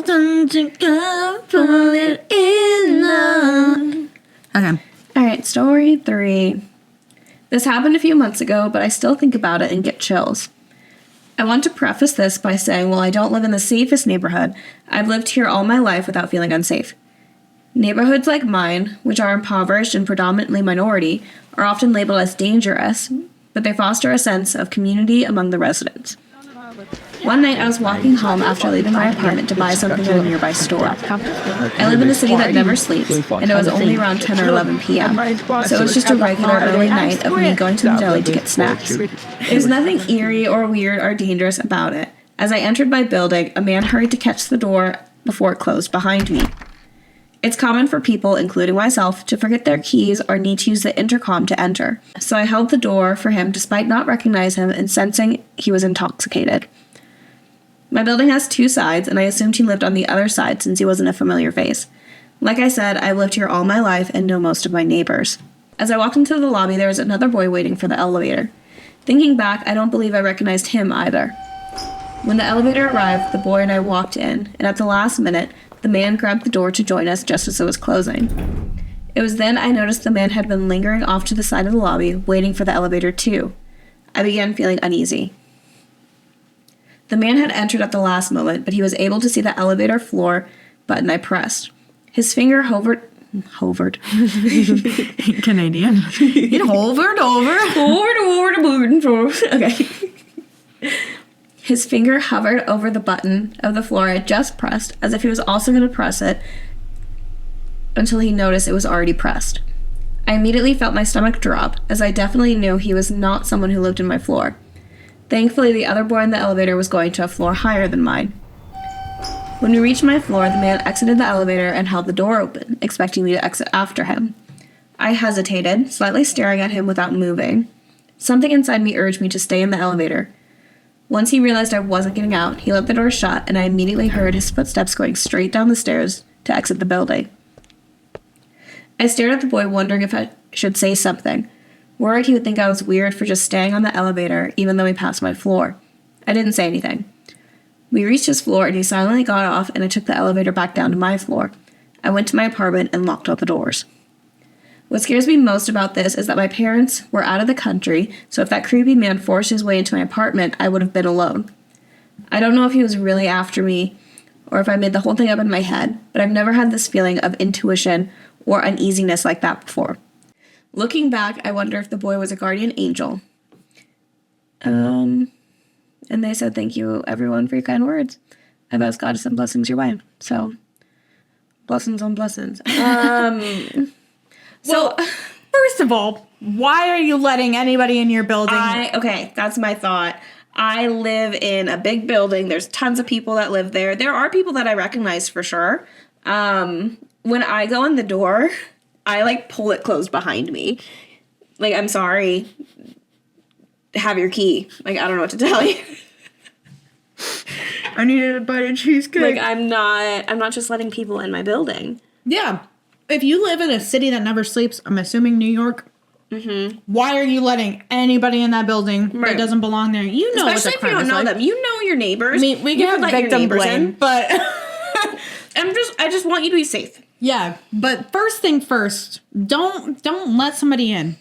something to go for it in love. Okay. All right, story 3. This happened a few months ago, but I still think about it and get chills. I want to preface this by saying, while I don't live in the safest neighborhood, I've lived here all my life without feeling unsafe. Neighborhoods like mine, which are impoverished and predominantly minority, are often labeled as dangerous, but they foster a sense of community among the residents. One night I was walking home after leaving my apartment to buy something at a nearby store. I live in a city that never sleeps, and it was only around 10 or 11 p.m., so it was just a regular early night of me going to the deli to get snacks. There's nothing eerie or weird or dangerous about it. As I entered my building, a man hurried to catch the door before it closed behind me. It's common for people, including myself, to forget their keys or need to use the intercom to enter, so I held the door for him despite not recognizing him and sensing he was intoxicated. My building has 2 sides, and I assumed he lived on the other side since he wasn't a familiar face. Like I said, I've lived here all my life and know most of my neighbors. As I walked into the lobby, there was another boy waiting for the elevator. Thinking back, I don't believe I recognized him either. When the elevator arrived, the boy and I walked in, and at the last minute, the man grabbed the door to join us just as it was closing. It was then I noticed the man had been lingering off to the side of the lobby, waiting for the elevator too. I began feeling uneasy. The man had entered at the last moment, but he was able to see the elevator floor button I pressed. His finger hovered. Canadian. It hovered over. Okay. His finger hovered over the button of the floor I just pressed, as if he was also going to press it, until he noticed it was already pressed. I immediately felt my stomach drop, as I definitely knew he was not someone who lived in my floor. Thankfully, the other boy in the elevator was going to a floor higher than mine. When we reached my floor, the man exited the elevator and held the door open, expecting me to exit after him. I hesitated, slightly staring at him without moving. Something inside me urged me to stay in the elevator. Once he realized I wasn't getting out, he let the door shut, and I immediately heard his footsteps going straight down the stairs to exit the building. I stared at the boy, wondering if I should say something. Worried he would think I was weird for just staying on the elevator, even though he passed my floor. I didn't say anything. We reached his floor, and he silently got off, and I took the elevator back down to my floor. I went to my apartment and locked all the doors. What scares me most about this is that my parents were out of the country, so if that creepy man forced his way into my apartment, I would have been alone. I don't know if he was really after me, or if I made the whole thing up in my head, but I've never had this feeling of intuition or uneasiness like that before. Looking back, I wonder if the boy was a guardian angel. And they said, thank you, everyone, for your kind words. I've asked God to send blessings your way. So, blessings on blessings. Well, first of all, why are you letting anybody in your building? Okay, that's my thought. I live in a big building. There's tons of people that live there. There are people that I recognize for sure. When I go in the door, I, pull it closed behind me. I'm sorry. Have your key. I don't know what to tell you. I needed a bite of cheesecake. I'm not just letting people in my building. Yeah. If you live in a city that never sleeps, I'm assuming New York, why are you letting anybody in that building that doesn't belong there? You know, especially if you don't know them. You know your neighbors. I mean, we can have victim blame, but I just want you to be safe. Yeah, but first thing first, don't let somebody in.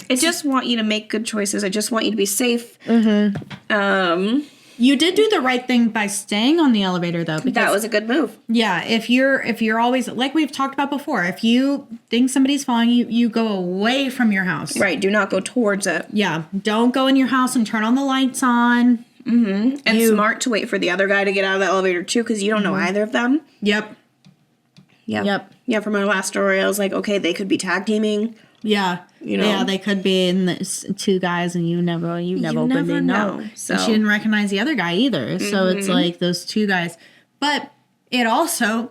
I just want you to make good choices. I just want you to be safe. You did do the right thing by staying on the elevator, though. Because, that was a good move. Yeah, if you're always, like we've talked about before, if you think somebody's following you, you go away from your house. Right, do not go towards it. Yeah, don't go in your house and turn all the lights on. Mm-hmm. And smart to wait for the other guy to get out of the elevator, too, because you don't know either of them. Yep. Yeah, from our last story, I was like, okay, they could be tag teaming. Yeah. You know? Yeah, they could be in this 2 guys and you never really know. So. And she didn't recognize the other guy either. So it's like those 2 guys. But it also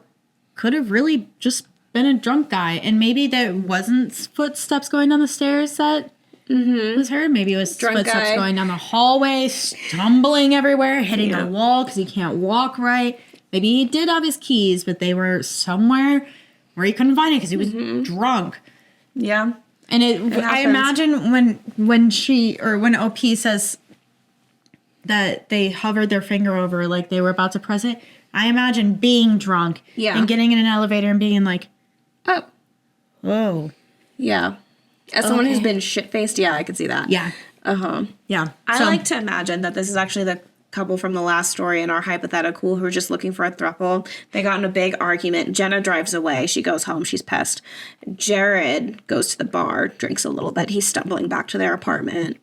could have really just been a drunk guy. And maybe there wasn't footsteps going down the stairs that was heard. Maybe it was drunk footsteps guy going down the hallway, stumbling everywhere, hitting the wall because he can't walk right. Maybe he did have his keys, but they were somewhere where he couldn't find it because he was drunk. Yeah. And I imagine when OP says that they hovered their finger over, like they were about to press it, I imagine being drunk and getting in an elevator and being like, Oh. whoa. Yeah. As someone who's been shit-faced, yeah, I could see that. Yeah. Uh-huh. Yeah. I like to imagine that this is actually the couple from the last story in our hypothetical who are just looking for a throuple. They got in a big argument. Jenna drives away. She goes home. She's pissed. Jared goes to the bar, drinks a little bit. He's stumbling back to their apartment.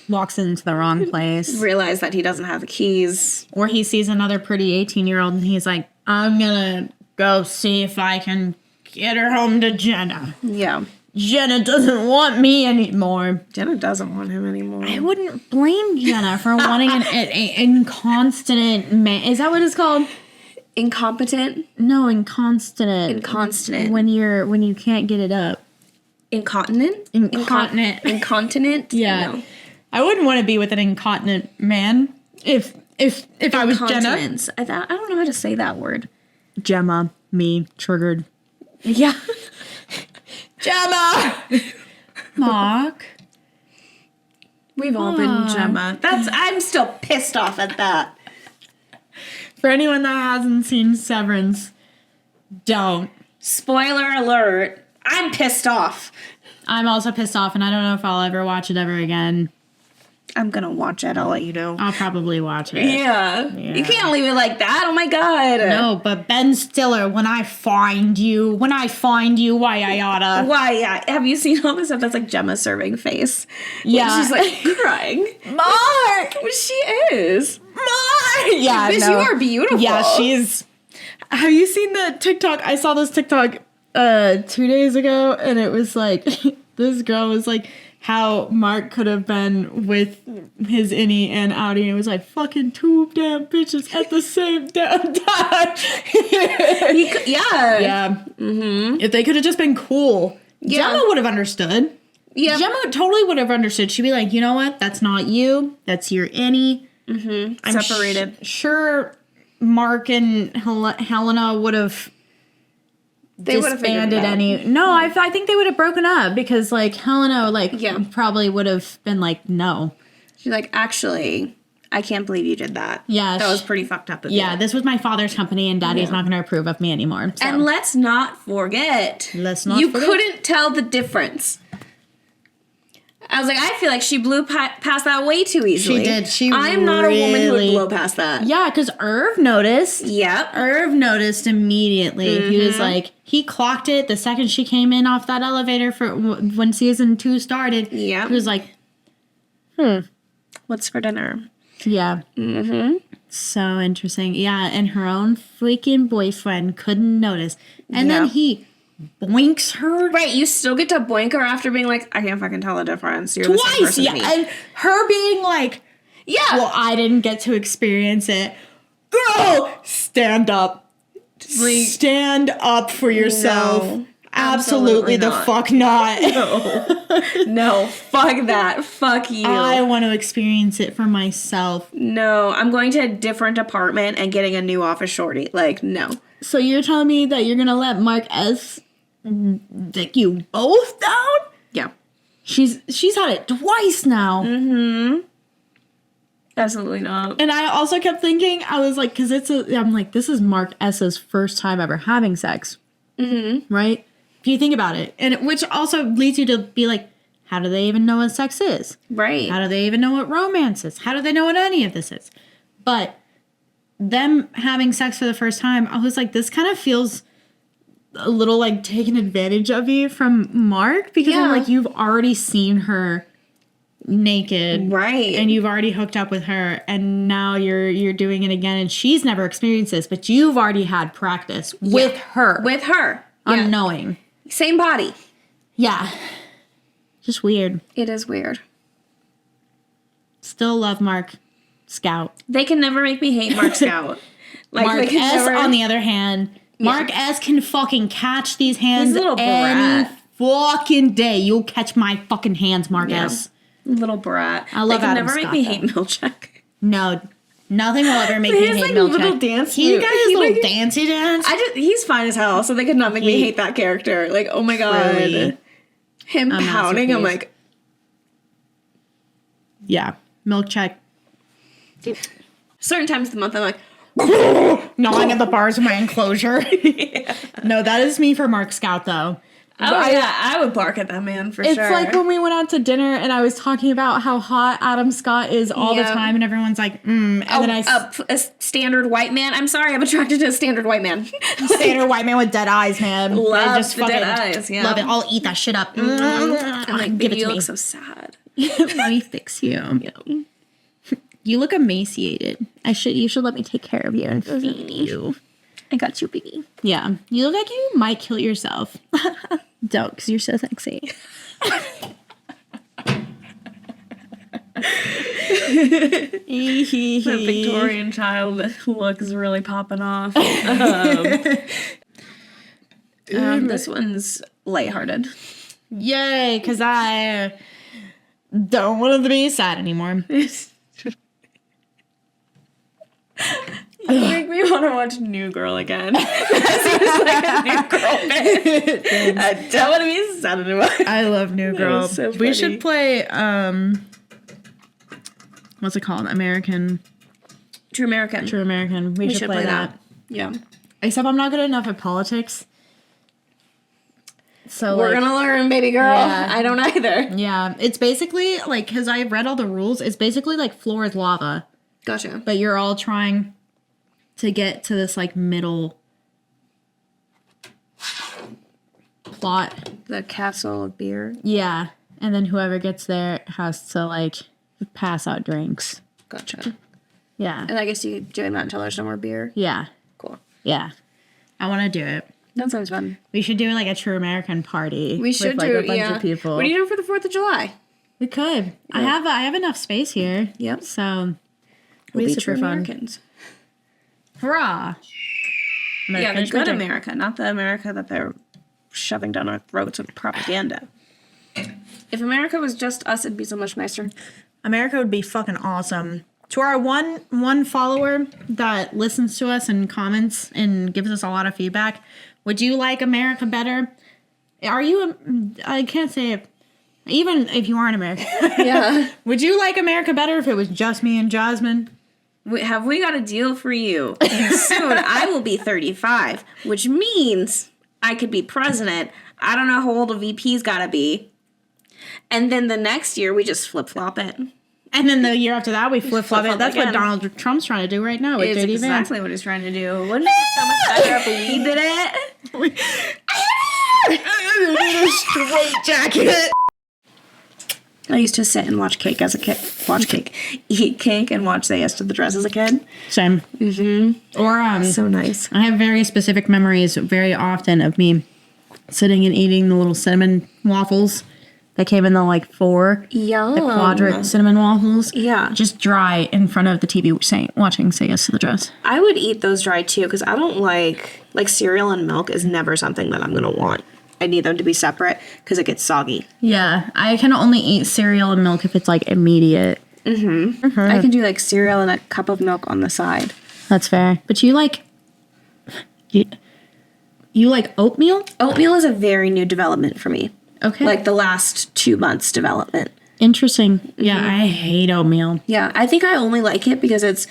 Walks into the wrong place. Realize that he doesn't have the keys. Or he sees another pretty 18-year-old and he's like, I'm gonna go see if I can get her home to Jenna. Yeah. Jenna doesn't want me anymore. Jenna doesn't want him anymore. I wouldn't blame Jenna for wanting an inconstant man. Is that what it's called? Incompetent? No, inconstant. Inconstant. When you can't get it up. Incontinent? Incontinent. Incontinent? Yeah. No. I wouldn't want to be with an incontinent man if I was Jenna. I don't know how to say that word. Gemma, me, triggered. Yeah. Gemma! Mark. We've all been Gemma. I'm still pissed off at that. For anyone that hasn't seen Severance, don't. Spoiler alert. I'm pissed off. I'm also pissed off, and I don't know if I'll ever watch it ever again. I'm gonna watch it. I'll let you know. I'll probably watch it. Yeah. You can't leave it like that. Oh my god. No, but Ben Stiller, when I find you, why I oughta. Why, yeah. Have you seen all this stuff that's like Gemma serving face? Yeah. When she's like crying. Mark! Well, she is. Mark! Yeah, Miss, no. you are beautiful. Yeah, she's... Have you seen the TikTok? I saw this TikTok 2 days ago, and it was like, this girl was like, how Mark could have been with his innie and outie, and it was like, fucking 2 damn bitches at the same damn time. Yeah. Yeah. Mm-hmm. If they could have just been cool, Gemma would have understood. Yeah. Gemma totally would have understood. She'd be like, you know what? That's not you. That's your innie. Mm-hmm. I'm separated. Sure Mark and Helena would have disbanded any. No, I think they would have broken up because like Helena probably would have been like, no. She's like, actually, I can't believe you did that. Yeah. That was pretty fucked up of you. Yeah, this was my father's company and daddy's not going to approve of me anymore. So. And let's not forget. You couldn't tell the difference. I was like, I feel like she blew past that way too easily. She did. I'm not a woman who would blow past that. Yeah, because Irv noticed. Yep. Irv noticed immediately. Mm-hmm. He was like, he clocked it the second she came in off that elevator for when season 2 started. Yeah. He was like, what's for dinner? Yeah. Mm-hmm. So interesting. Yeah, and her own freaking boyfriend couldn't notice. And then he boinks her. Right, you still get to boink her after being like, I can't fucking tell the difference. You're twice, the same person yeah. as me. And her being like, well, I didn't get to experience it. Girl, stand up. Stand up for yourself. No, absolutely the fuck not. No, fuck that. Fuck you. I want to experience it for myself. No, I'm going to a different apartment and getting a new office shorty. Like, no. So you're telling me that you're going to let Mark S. dick you both down? Yeah. She's had it twice now. Mm-hmm. Absolutely not. And I also kept thinking, I was like, because I'm like, this is Mark S.'s first time ever having sex. Mm-hmm. Right? If you think about it. And which also leads you to be like, how do they even know what sex is? Right. How do they even know what romance is? How do they know what any of this is? But them having sex for the first time, I was like, this kind of feels a little like taking advantage of you from Mark, because I'm like, you've already seen her naked, right? And you've already hooked up with her, and now you're doing it again, and she's never experienced this, but you've already had practice with her, unknowing, same body. Yeah, just weird. It is weird. Still love Mark Scout. They can never make me hate Mark Scout. Like, Mark S, on the other hand, Mark S can fucking catch these hands. He's a little any brat. Fucking day. You'll catch my fucking hands, Mark S. Little brat. I love Adam Scott. They can never make me hate Milchek. No. Nothing will ever make me hate like Milchek. Little dance He got his little dancey dance. He's fine as hell, so they could not make me hate that character. Like, oh my god. Him pouting, I'm like... Yeah. Milchek. Certain times of the month, I'm like, gnawing at the bars of my enclosure. No, that is me for Mark Scout, though. Oh, yeah, I would bark at that man for sure. It's like when we went out to dinner and I was talking about how hot Adam Scott is all the time, and everyone's like, and then a standard white man. I'm sorry, I'm attracted to a standard white man. Standard white man with dead eyes, man. Love the dead eyes, yeah. Love it. I'll eat that shit up. I'm like, give it baby, to you me. look so sad. Let me fix you. Yeah. You look emaciated. You should let me take care of you and feed you. I got you, baby. Yeah. You look like you might kill yourself. Don't, because you're so sexy. The Victorian child look is really popping off. This one's lighthearted. Yay, because I don't want to be sad anymore. You make me want to watch New Girl again. That seems like a New Girl bit. I don't want to be sad anymore. I love New Girl. So we should play, what's it called? True American. True American. We should play that. Yeah. Except I'm not good enough at politics. So We're gonna learn, baby girl. Yeah. I don't either. Yeah. It's basically, like, because I read all the rules, it's basically like floor is lava. Gotcha. But you're all trying to get to this, like, middle plot. The castle of beer. Yeah. And then whoever gets there has to, like, pass out drinks. Gotcha. Yeah. And I guess you could do it not until there's no more beer. Yeah. Cool. Yeah. I want to do it. That sounds fun. We should do, like, a True American party. We should with, do like, a bunch of people. What are you doing for the 4th of July? We could. I have enough space here. Yep. So We'll be be super True fun. Americans. Hurrah! Yeah, the good America, not the America that they're shoving down our throats with propaganda. If America was just us, it'd be so much nicer. America would be fucking awesome. To our one follower that listens to us and comments and gives us a lot of feedback, would you like America better? Are you? I can't say it. Even if you aren't American. Yeah. Would you like America better if it was just me and Jasmine? Have we got a deal for you? Soon I will be 35, which means I could be president. I don't know how old a VP's gotta be. And then the next year we just flip-flop it. And then the year after that we flip-flop it. That's again. what Donald Trump's trying to do right now with It's JD Vance. exactly what he's trying to do. Wouldn't it be so much better if we did it? Straight jacket. I used to sit and watch cake as a kid. Eat cake and watch Say Yes to the Dress as a kid. Same. Mm-hmm. Or So nice. I have very specific memories very often of me sitting and eating the little cinnamon waffles that came in the like 4 Yum. the quadrant cinnamon waffles. Yeah. Just dry in front of the TV watching Say Yes to the Dress. I would eat those dry too because I don't like cereal and milk is never something that I'm going to want. I need them to be separate because it gets soggy. Yeah. I can only eat cereal and milk if it's like immediate. Mm-hmm. I can do like cereal and a cup of milk on the side. That's fair. But you like... You like oatmeal? Oatmeal is a very new development for me. Okay. Like the last 2 months development. Interesting. Yeah, I hate oatmeal. Yeah, I think I only like it because it's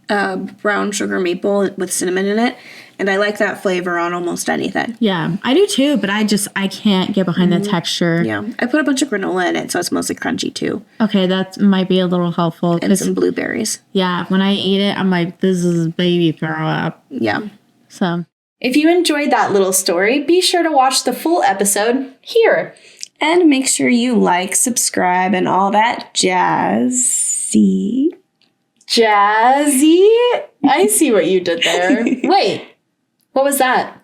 brown sugar maple with cinnamon in it. And I like that flavor on almost anything. Yeah, I do too, but I can't get behind the texture. Yeah, I put a bunch of granola in it, so it's mostly crunchy too. Okay, that might be a little helpful. And some blueberries. Yeah, when I eat it, I'm like, this is baby throw up. Yeah. So, if you enjoyed that little story, be sure to watch the full episode here. And make sure you like, subscribe, and all that jazzy. Jazzy? I see what you did there. Wait, what was that?